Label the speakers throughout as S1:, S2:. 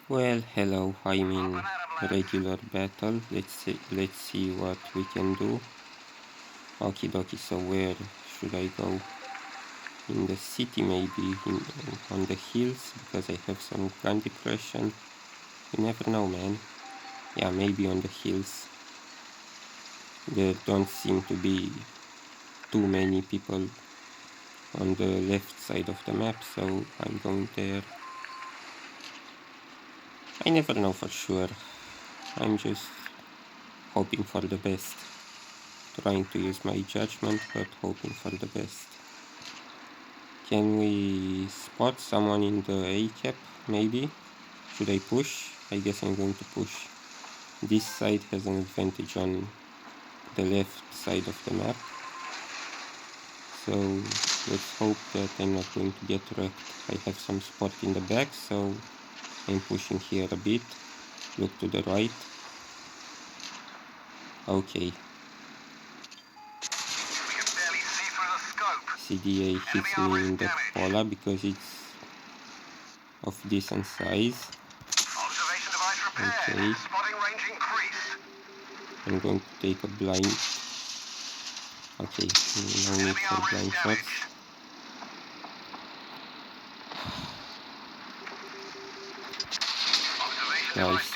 S1: Well, hello, I'm in regular battle. Let's see what we can do. Okie dokie, so where should I go? In the city maybe, on the hills, because I have some gun depression. You never know, man. Yeah, maybe on the hills. There don't seem to be too many people on the left side of the map, so I'm going there. I never know for sure. I'm just hoping for the best. Trying to use my judgment, but hoping for the best. Can we spot someone in the A cap, maybe? Should I push? I guess I'm going to push. This side has an advantage on the left side of the map. So let's hope that I'm not going to get wrecked. I have some support in the back, so I'm pushing here a bit. Look to the right. Okay. CDA hits me in the cupola because it's of decent size. Okay. I'm going to take a blind. Okay, no need for blind shots. Nice.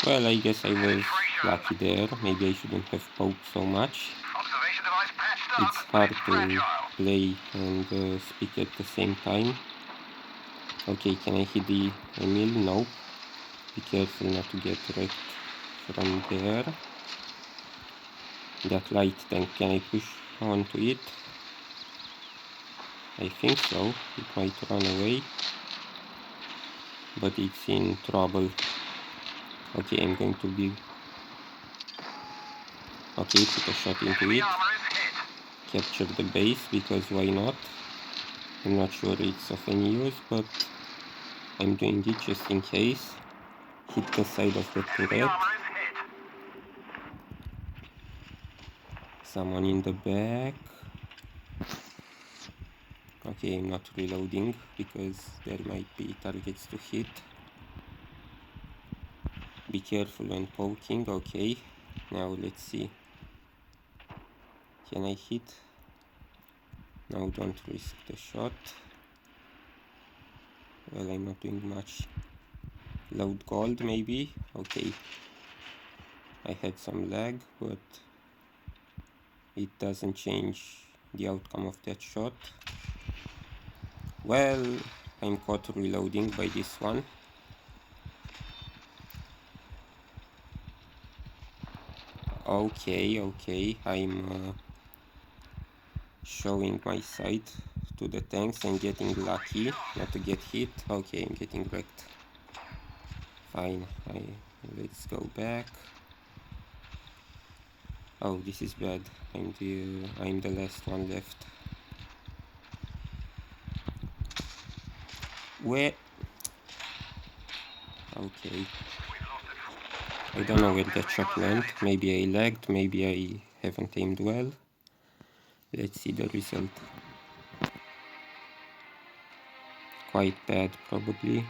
S1: Well, I guess I was lucky there. Maybe I shouldn't have poked so much. It's hard to play and speak at the same time. Okay, can I hit the Emil? No. Be careful not to get wrecked from there. That light tank, can I push onto it? I think so. It might run away. But it's in trouble. Okay, I'm going to be... Okay, put a shot into it. Capture the base, because why not? I'm not sure it's of any use, but I'm doing it just in case. Hit the side of the turret. Someone in the back. Okay, I'm not reloading because there might be targets to hit. Be careful when poking. Okay, now let's see. Can I hit? No, don't risk the shot. Well, I'm not doing much. Load gold maybe? Okay. I had some lag, but it doesn't change the outcome of that shot. Well, I'm caught reloading by this one. Okay, I'm showing my side to the tanks and getting lucky not to get hit. Okay, I'm getting wrecked. Fine, let's go back. Oh, this is bad. I'm the last one left. Where? Okay. I don't know where that shot went. Maybe I lagged, maybe I haven't aimed well. Let's see the result. Quite bad, probably.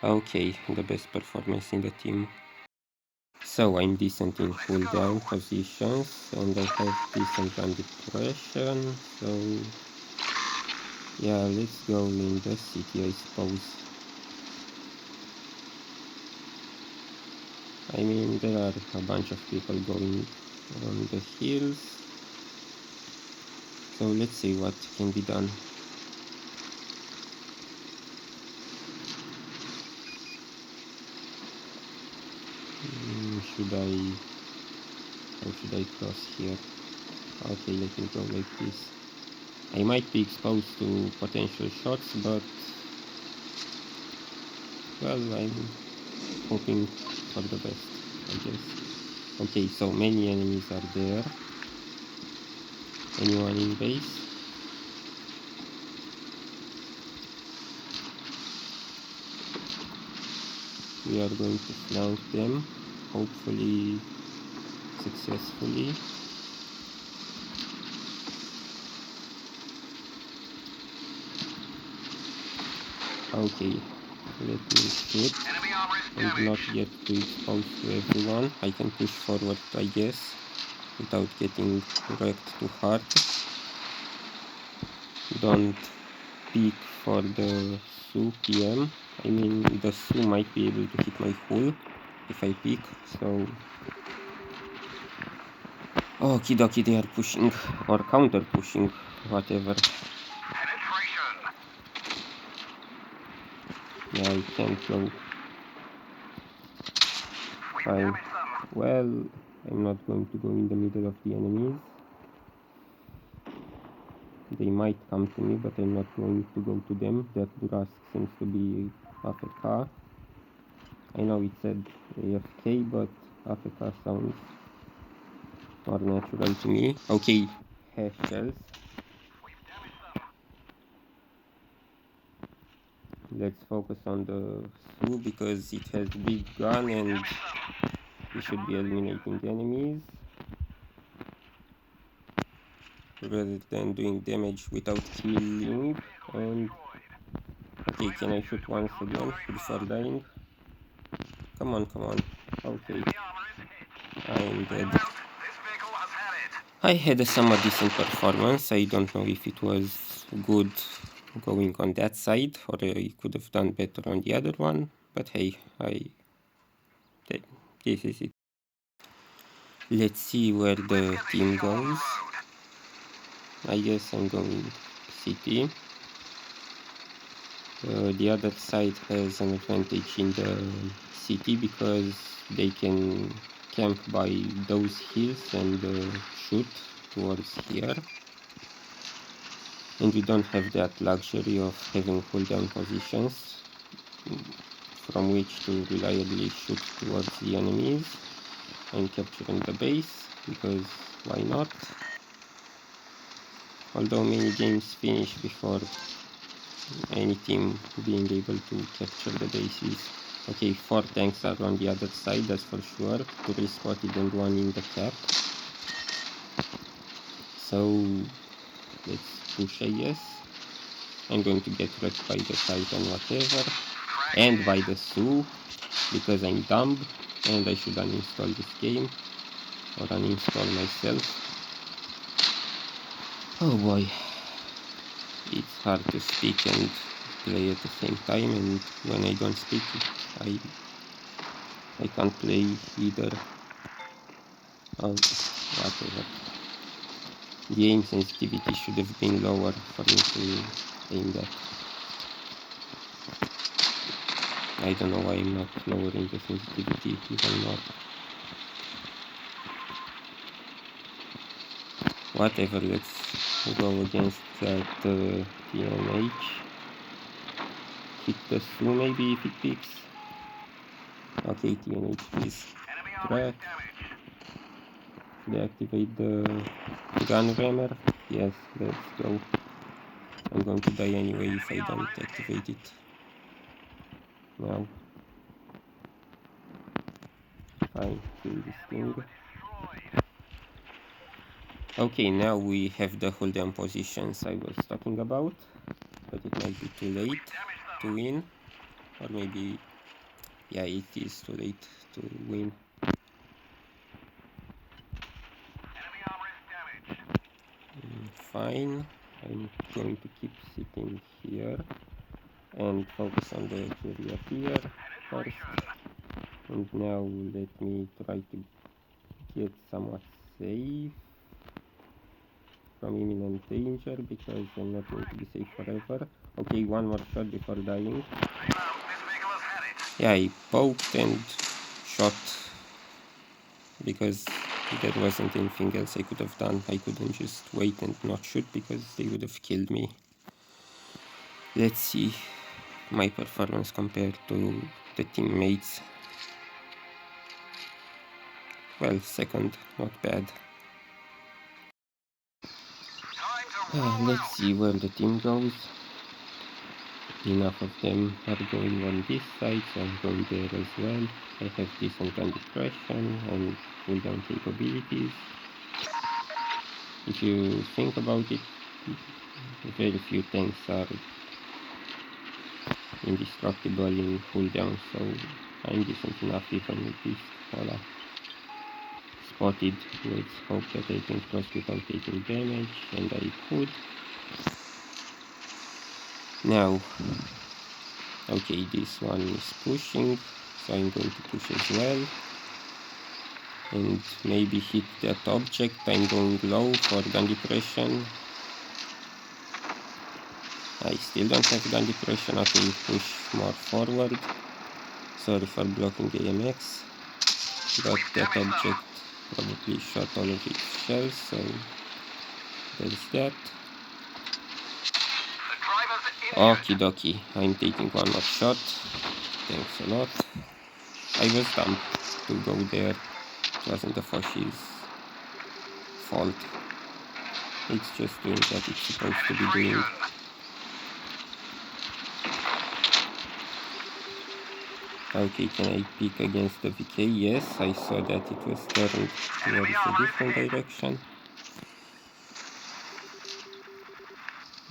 S1: Okay, the best performance in the team. So I'm decent in cooldown positions and I have decent gun depression, so yeah, let's go in the city, I suppose. I mean, there are a bunch of people going on the hills, so let's see what can be done. How should I cross here? Okay, let me go like this. I might be exposed to potential shots, but well, I'm hoping for the best, I guess. Okay, so many enemies are there. Anyone in base? We are going to flank them, hopefully successfully. Okay, let me shoot and not get too exposed to everyone. I can push forward, I guess, without getting wrecked too hard. Don't peek for the Su PM. I mean, the Su might be able to hit my hull if I peek, so... Okie dokie, they are pushing, or counter pushing, whatever. Yeah, I can't go. Fine. Well, I'm not going to go in the middle of the enemies. They might come to me, but I'm not going to go to them. That Durask seems to be AFK. I know it said AFK, but AFK sounds more natural to me. Okay, hash shells. Let's focus on the Su because it has big gun and we should be eliminating enemies rather than doing damage without killing. And okay, can I shoot once again before dying? Come on, come on. Okay, I'm dead. I had a somewhat decent performance. I don't know if it was good going on that side or I could have done better on the other one, but hey, this is it. Let's see where the team goes. I guess I'm going city. The other side has an advantage in the city because they can camp by those hills and shoot towards here. And we don't have that luxury of having cooldown positions from which to reliably shoot towards the enemies and capturing the base, because why not? Although many games finish before any team being able to capture the bases. Okay, 4 tanks are on the other side, that's for sure. 3 spotted and 1 in the cap. So let's push, I guess. I'm going to get wrecked by the Titan, whatever. And by the Su, because I'm dumb and I should uninstall this game. Or uninstall myself. Oh boy. It's hard to speak and play at the same time, and when I don't speak, I can't play either. Oh, whatever. The aim sensitivity should have been lower for me to aim that. I don't know why I'm not lowering the sensitivity even more. Whatever, let's go against that TNH. Hit the Su maybe if it picks. Okay, TNH please. Track. Deactivate the gun rammer. Yes, let's go. I'm going to die anyway if I don't activate it now. Fine, kill this thing. Okay, now we have the hold down positions I was talking about, but it might be too late to win, or maybe, yeah, it is too late to win. Fine, I'm going to keep sitting here and focus on the area here first. And now let me try to get somewhat safe from imminent danger, because I'm not going to be safe forever. Okay, one more shot before dying. Yeah, I poked and shot because there wasn't anything else I could have done. I couldn't just wait and not shoot because they would have killed me. Let's see my performance compared to the teammates. Well, second, not bad. Let's see where the team goes. Enough of them are going on this side, so I'm going there as well. I have decent gun depression and cooldown capabilities. If you think about it, very few tanks are indestructible in cooldown, so I'm decent enough even with this. Voila. Spotted. Let's hope that I can cross without taking damage, and I could. Now, okay, this one is pushing, so I'm going to push as well. And maybe hit that object. I'm going low for gun depression. I still don't have gun depression. Okay, push more forward. Sorry for blocking AMX. But that object probably shot all of its shells, so there's that. Okie dokie, I'm taking one more shot. Thanks a lot. I was dumb to go there. It wasn't the Foshi's fault. It's just doing what it's supposed to be doing. Okay, can I peek against the VK? Yes, I saw that it was turned towards a different direction.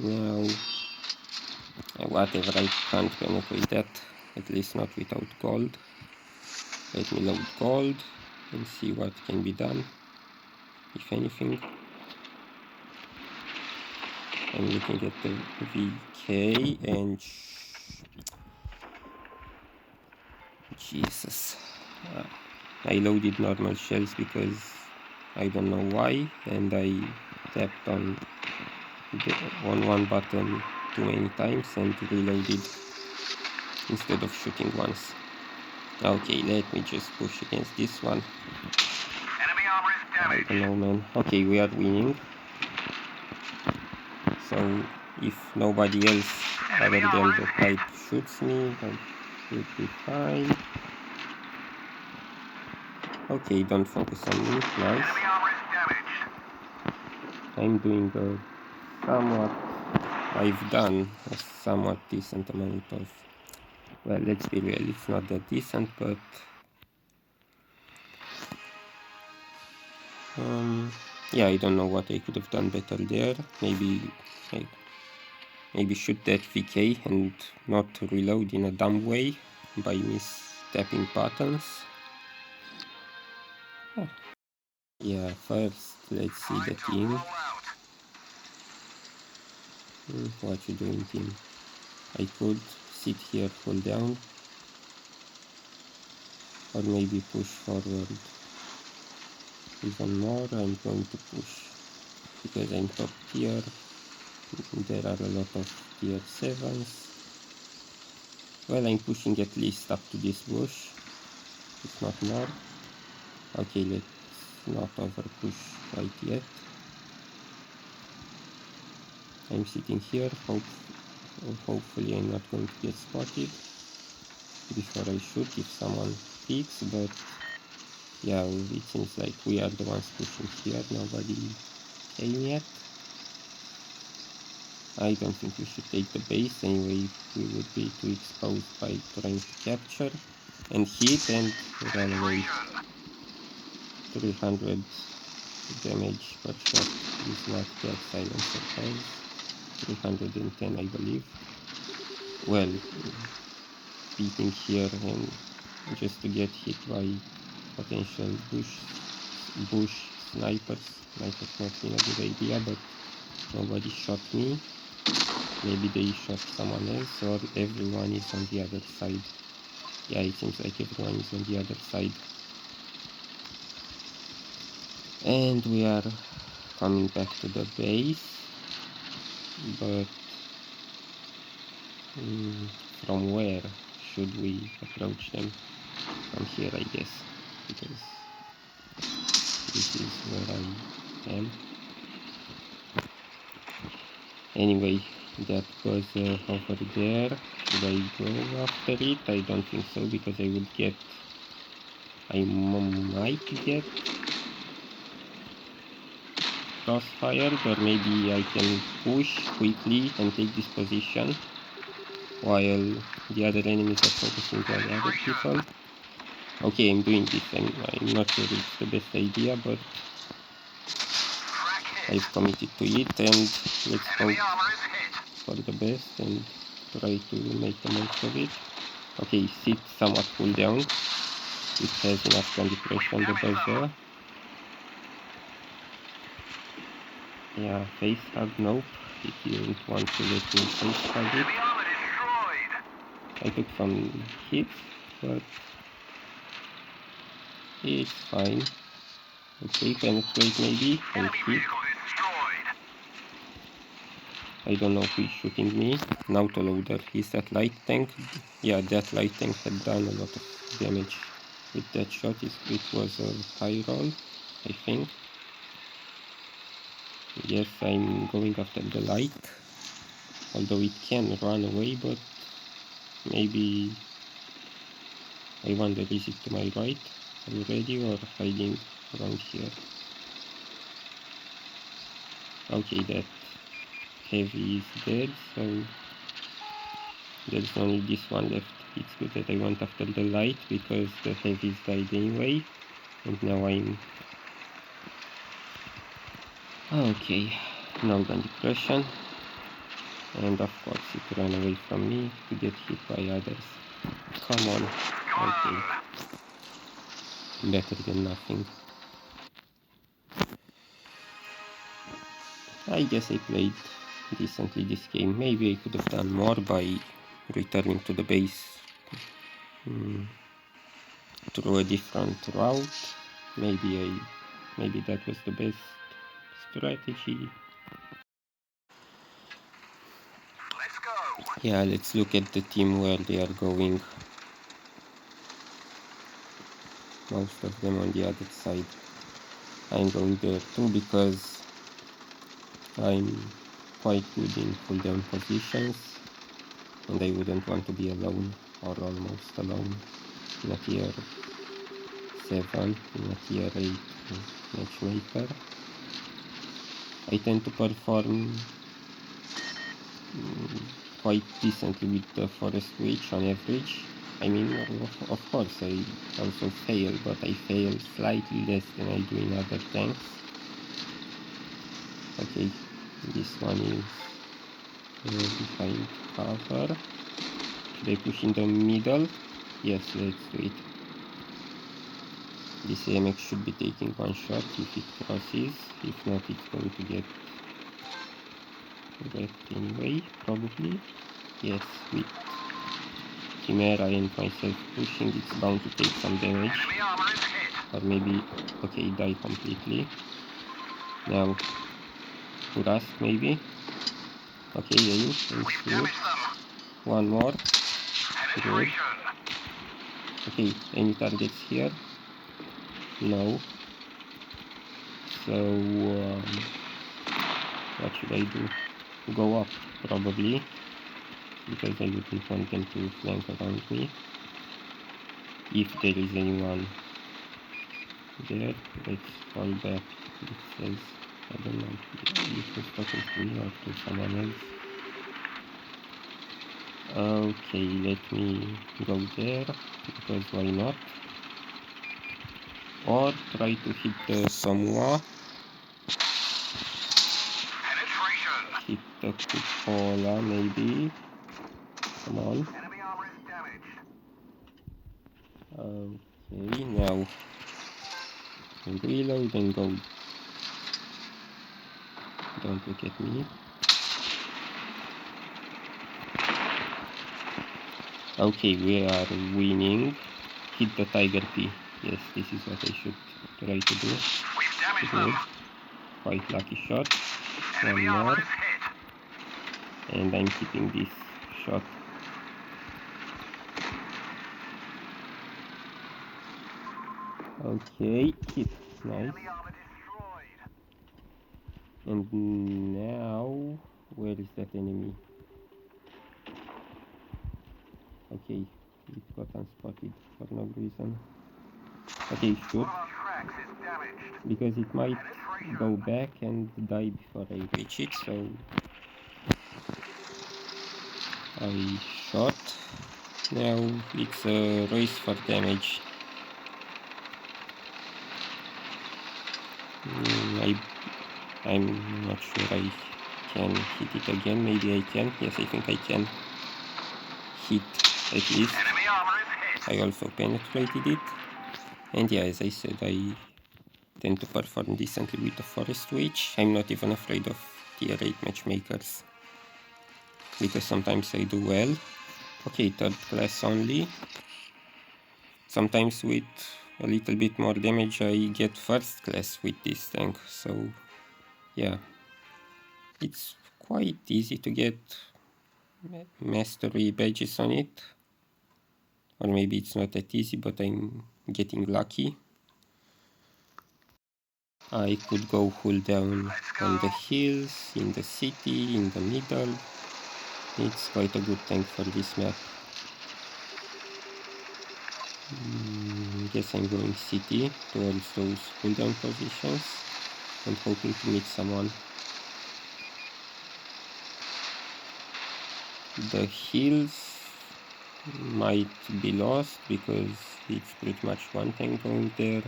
S1: Now, whatever, I can't penetrate that, at least not without gold. Let me load gold and see what can be done, if anything. I'm looking at the VK and Jesus. I loaded normal shells because I don't know why, and I tapped on one button too many times and reloaded instead of shooting once. Okay, let me just push against this one. I don't know, man. Okay, we are winning. So if nobody else other than the type shoots me, I should be fine. Okay, don't focus on me, nice. I'm doing I've done a somewhat decent amount of, well, let's be real, it's not that decent, but yeah, I don't know what I could have done better there. Maybe shoot that VK and not reload in a dumb way by mistapping buttons. Oh. Yeah, first let's see the team. What you doing, team? I could sit here, hold down, or maybe push forward even more. I'm going to push because I'm top tier. There are a lot of tier 7s. Well, I'm pushing at least up to this bush, if not more. Okay, let's not over push right yet. I'm sitting here, hopefully I'm not going to get spotted before I shoot if someone peeks, but yeah, it seems like we are the ones pushing here, nobody came yet. I don't think we should take the base, anyway we would be too exposed by trying to capture and hit and run away. 300 damage per shot is not that silencer has. 310 I believe. Well, peeking here and just to get hit by potential bush snipers might have not been a good idea, but nobody shot me. Maybe they shot someone else, or everyone is on the other side. Yeah, it seems like everyone is on the other side. And we are coming back to the base, but from where should we approach them? From here, I guess, because this is where I am. Anyway, that was over there. Should I go after it? I don't think so, because I might get crossfired, or maybe I can push quickly and take this position while the other enemies are focusing on other people. Okay, I'm doing this. I'm not sure it's the best idea, but I've committed to it, and let's hope for the best and try to make the most of it. Okay, 6 somewhat cooldown. It has enough gun depression, the buzzer. Yeah, face hug, nope. It didn't want to let me face hug it. I took some hits, but it's fine. Okay, penetrate maybe, and hit. I don't know who is shooting me. Now to loader. Is that light tank? Yeah, that light tank had done a lot of damage with that shot. It was a high roll, I think. Yes, I'm going after the light. Although it can run away, but maybe... I wonder, is it to my right already or hiding around here? Okay, that heavy is dead, so there's only this one left. It's good that I went after the light because the heavies died anyway. And now I'm... Okay, no gun depression. And of course it ran away from me to get hit by others. Come on. Okay. Better than nothing. I guess I played decently this game. Maybe I could have done more by returning to the base through a different route. Maybe that was the best strategy. Yeah, let's look at the team where they are going. Most of them on the other side. I'm going there too because I'm quite good in cooldown positions and I wouldn't want to be alone or almost alone in a tier 7, in a tier 8 matchmaker. I tend to perform quite decently with the Forest Witch on average. I mean, of course I also fail, but I fail slightly less than I do in other tanks. Okay, this one is behind cover. Should I push in the middle? Yes, let's do it. This AMX should be taking one shot if it crosses. If not, it's going to get wrecked anyway, probably. Yes, with Chimera and myself pushing, it's bound to take some damage. Or maybe, okay, die completely. Now, Rust maybe. Okay, aim, and shoot. One more. Good. Okay, any targets here? No. So, what should I do? Go up, probably. Because I wouldn't want them to flank around me. If there is anyone there, let's fall back. It says, I don't know, it was talking to me or to someone else. Okay, let me go there, because why not? Or try to hit the Samoa. Hit the Cupola, maybe. Come on. Okay, now reload and go. Don't look at me. Okay, we are winning. Hit the Tiger P. Yes, this is what I should try to do. Good. Quite lucky shot. One more. And I'm keeping this shot. Okay, hit. Nice. And now, where is that enemy? Okay, it got unspotted for no reason. Okay, shoot. Because it might go back and die before I reach it, so I shot. Now it's a race for damage. I'm not sure I can hit it again. Maybe I can. Yes, I think I can. hit at least. I also penetrated it. And yeah, as I said, I tend to perform decently with the Forest Witch. I'm not even afraid of tier 8 matchmakers, because sometimes I do well. Okay, third class only. Sometimes with a little bit more damage I get first class with this tank, so yeah. It's quite easy to get mastery badges on it. Or maybe it's not that easy, but I'm getting lucky. I could go full down on the hills, in the city, in the middle. It's quite a good tank for this map. Guess I'm going city towards those cooldown positions and hoping to meet someone. The hills might be lost because it's pretty much one tank going there.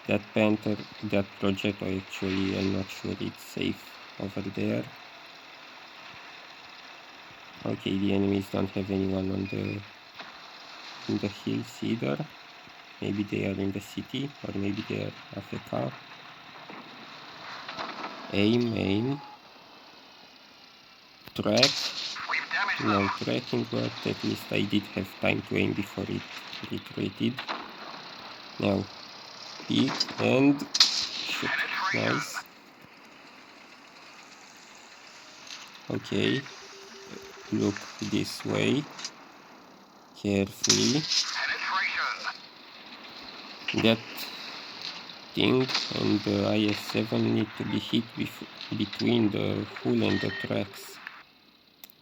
S1: That Panther, that project, actually I'm not sure it's safe over there. Okay, the enemies don't have anyone on in the hills either. Maybe they are in the city, or maybe they are AFK. Aim. Track. No tracking, but at least I did have time to aim before it retreated. Now, peek and shoot. Nice. Okay, look this way. Carefully. That thing and the IS-7 need to be hit between the hull and the tracks.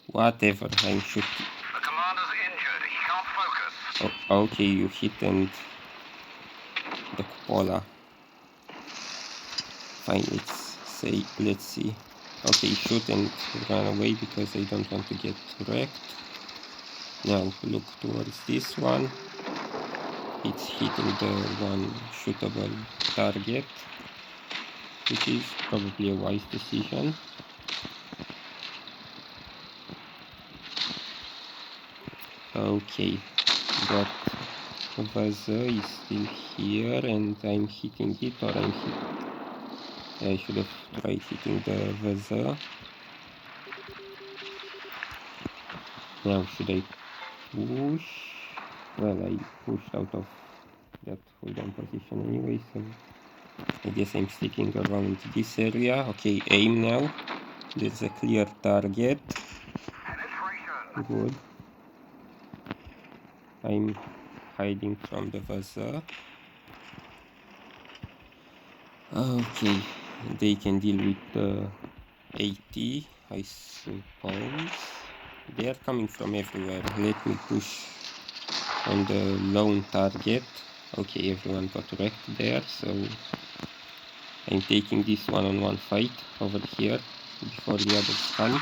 S1: Whatever, I'm shooting.
S2: The commander's injured. He can't focus.
S1: Oh, okay, you hit and the cupola. Fine, let's see. Okay, shoot and run away because I don't want to get wrecked. Now look towards this one. It's hitting the one shootable target, which is probably a wise decision. Okay, but Vaza is still here and I'm hitting it, or I should have tried hitting the Vaza. Now should I push? Well, I pushed out of that hold on position anyway, so I guess I'm sticking around this area. Okay, aim now. There's a clear target. Good. I'm hiding from the Vaza. Okay, they can deal with the 80, I suppose. They are coming from everywhere. Let me push on the lone target. Okay, everyone got wrecked there, so I'm taking this one-on-one fight over here before the others come.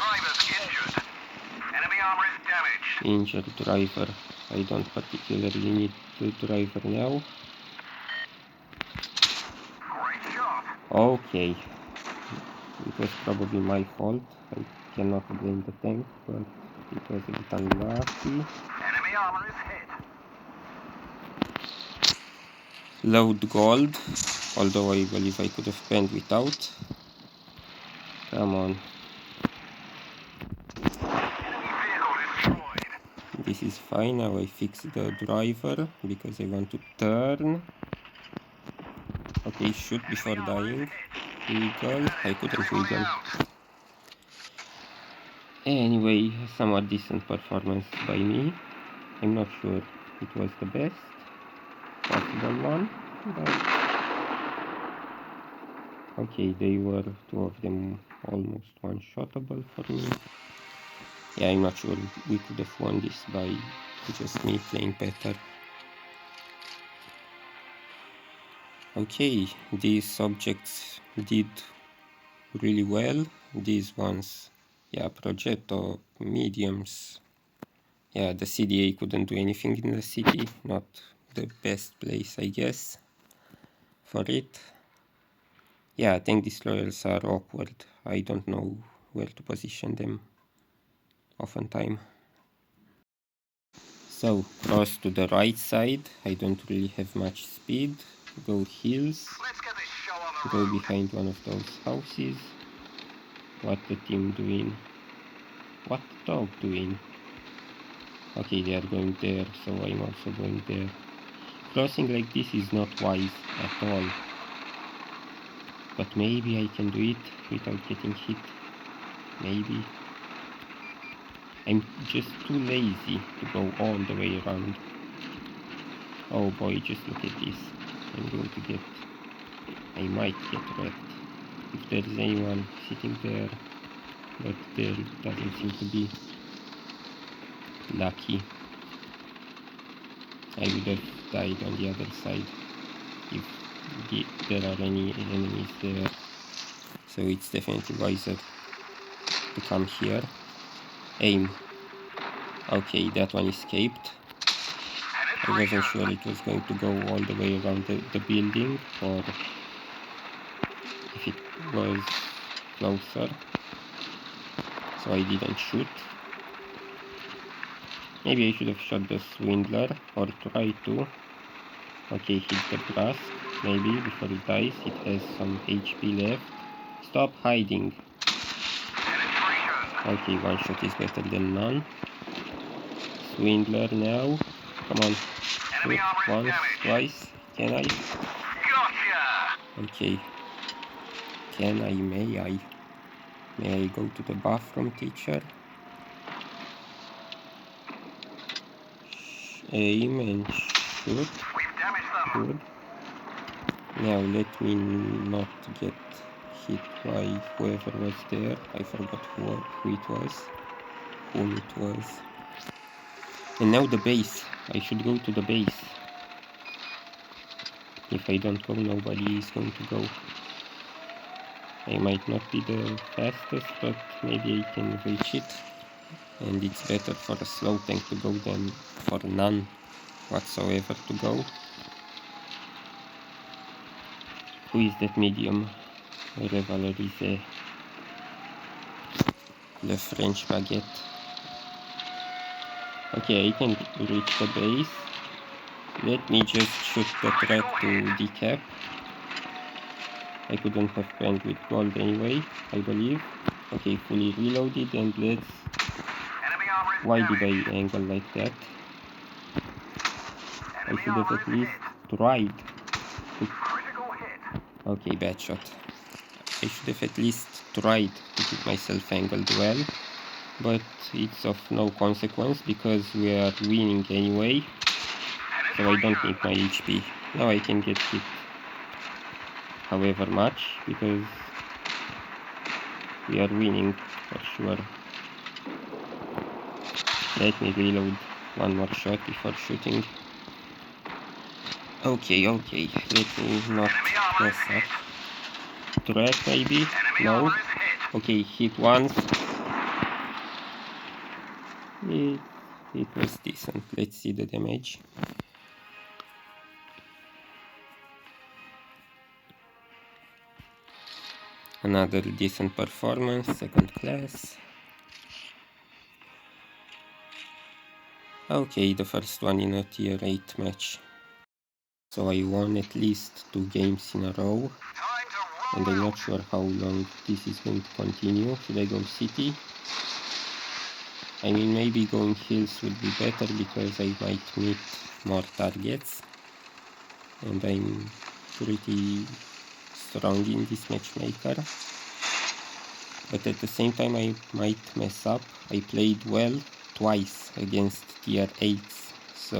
S2: Enemy armor is damaged.
S1: Injured driver. I don't particularly need the driver now.
S2: Great shot.
S1: Okay. It was probably my fault. I cannot blame the tank, but it was a bit unlucky.
S2: Enemy armor is hit.
S1: Load gold, although I believe I could have penned without. Come on.
S2: Enemy vehicle destroyed.
S1: This is fine. Now I fix the driver because I want to turn. Okay, shoot before dying. Wiggle. I couldn't wiggle. Anyway, somewhat decent performance by me. I'm not sure it was the best possible one, but okay, they were two of them almost one-shottable for me. Yeah, I'm not sure we could have won this by just me playing better. Okay, these subjects did really well. These ones, yeah, Progetto, mediums. Yeah, the CDA couldn't do anything in the city. Not the best place, I guess, for it. Yeah, tank destroyers are awkward. I don't know where to position them oftentimes. So cross to the right side. I don't really have much speed. Go hills.
S2: Let's get this show on the
S1: Go
S2: road.
S1: behind one of those houses. What the team doing? What the dog doing? Okay, they are going there, so I'm also going there. Crossing like this is not wise at all. But maybe I can do it without getting hit. Maybe. I'm just too lazy to go all the way around. Oh boy, just look at this. I'm going to get... I might get wrecked. If there's anyone sitting there, but there doesn't seem to be. Lucky. I would have died on the other side if there are any enemies there. So it's definitely wiser to come here. Aim. Okay, that one escaped. I wasn't sure it was going to go all the way around the building, or if it was closer. So I didn't shoot. Maybe I should have shot the swindler, or try to. Okay, hit the brass, maybe, before it dies. It has some HP left. Stop hiding. Okay, one shot is better than none. Swindler now. Come on. Shoot once, twice. Can I?
S2: Gotcha!
S1: Okay. Can I? May I? May I go to the bathroom, teacher? Aim and shoot.
S2: We've damaged them.
S1: Good. Now let me not get hit by whoever was there. I forgot who it was. Whom it was. And now the base. I should go to the base. If I don't go, nobody is going to go. I might not be the fastest, but maybe I can reach it. And it's better for a slow tank to go than for none whatsoever to go. Who is that medium? Revalorise. Le French baguette. Okay, I can reach the base. Let me just shoot the threat to decap. I couldn't have planned with gold anyway, I believe. Okay, fully reloaded, and let's... Why did I angle like that? I should have at least tried to... Okay, bad shot. I should have at least tried to keep myself angled well, but it's of no consequence because we are winning anyway, so I don't need my HP. Now I can get hit however much because we are winning for sure. Let me reload one more shot before shooting. Okay, let me not mess up. Threat maybe? No? Okay, hit once. It was decent. Let's see the damage. Another decent performance, second class. Okay, the first one in a tier 8 match. So I won at least 2 games in a row. And I'm not sure how long this is going to continue. Should I go city? I mean, maybe going hills would be better because I might meet more targets. And I'm pretty strong in this matchmaker. But at the same time I might mess up. I played well twice against tier 8s, so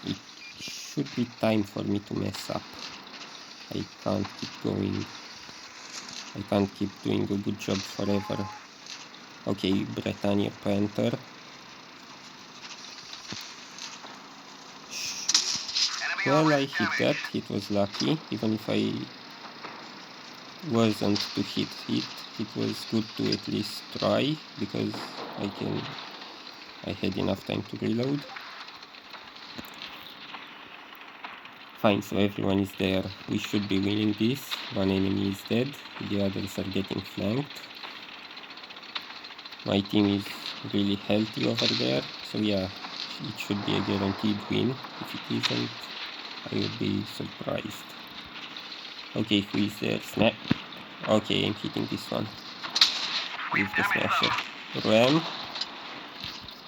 S1: it should be time for me to mess up. I can't keep going. I can't keep doing a good job forever. Okay, Britannia Panther. Well, I hit that. It was lucky. Even if I wasn't to hit it, it was good to at least try because I had enough time to reload. Fine, so everyone is there. We should be winning this. One enemy is dead, the others are getting flanked. My team is really healthy over there. So yeah, it should be a guaranteed win. If it isn't, I would be surprised. Okay, who is there? Snap. Okay, I'm hitting this one with the smasher. Ram.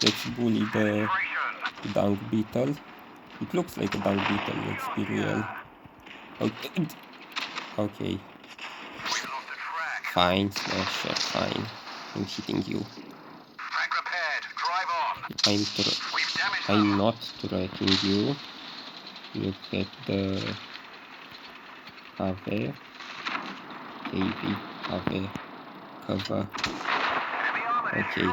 S1: Let's bully the dung beetle. It looks like a dung beetle, let's be real. Okay. Okay. Fine, smasher, fine. I'm hitting you. I'm not tracking you. Look at the KV. Cover. Okay.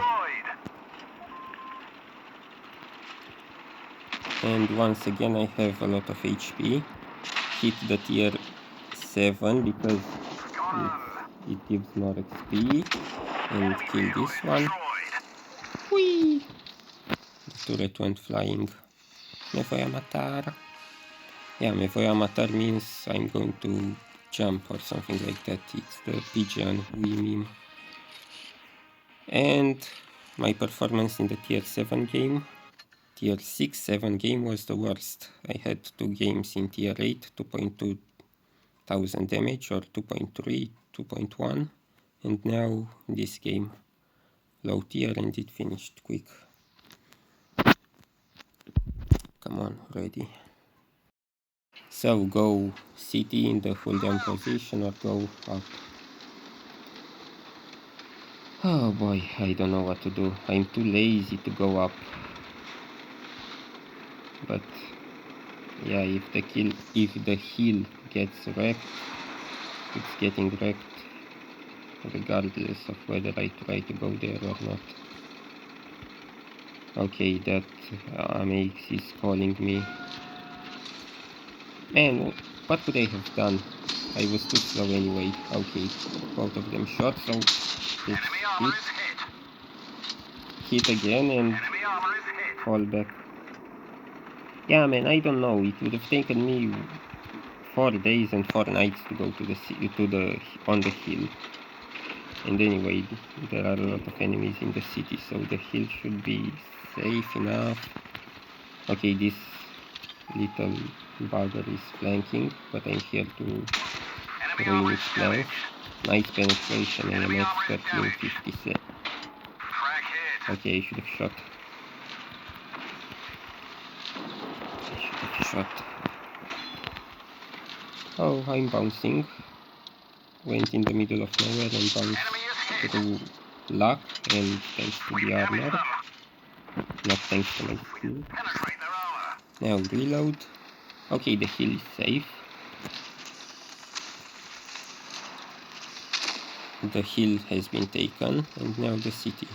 S1: And once again I have a lot of HP. Hit the tier 7 because it gives more XP. And kill this one. Whee! The turret went flying. Me voy a matar. Yeah, me voy a matar means I'm going to jump or something like that. It's the pigeon Wii meme. And my performance in the tier 7 game, tier 6-7 game was the worst. I had 2 games in tier 8, 2.2 thousand damage or 2.3, 2.1, and now this game low tier and it finished quick. Come on, ready. So go city in the full down position or go up. Oh boy, I don't know what to do. I'm too lazy to go up. But yeah, if the hill gets wrecked, it's getting wrecked regardless of whether I try to go there or not. Okay, that Amex is calling me. Man, what could I have done? I was too slow anyway. Okay, both of them shot, so let's hit again and fall back. Yeah, man, I don't know. It would have taken me 4 days and 4 nights to go on the hill. And anyway, there are a lot of enemies in the city, so the hill should be safe enough. Okay, this little bugger is flanking, but I'm here to ruin its plans. Nice penetration, I am expert in 50 seconds. Okay, I should have shot. Oh, I'm bouncing. Went in the middle of nowhere and bounced through luck and thanks to the armor. Not thanks to my skill. Now reload. Okay, the hill is safe. The hill has been taken and now the city.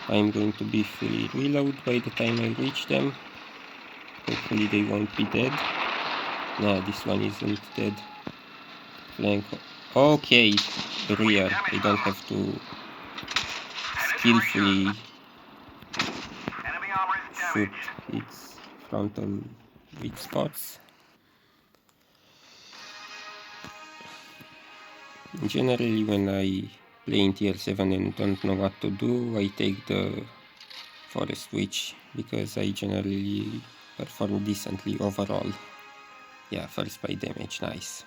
S1: I'm going to be fully reload by the time I reach them. Hopefully they won't be dead. Nah, this one isn't dead. Flank. Okay, rear. I don't have to skillfully shoot its frontal weak spots. Generally, when I play in tier 7 and don't know what to do, I take the forest witch because I generally perform decently overall. Yeah, first by damage, nice.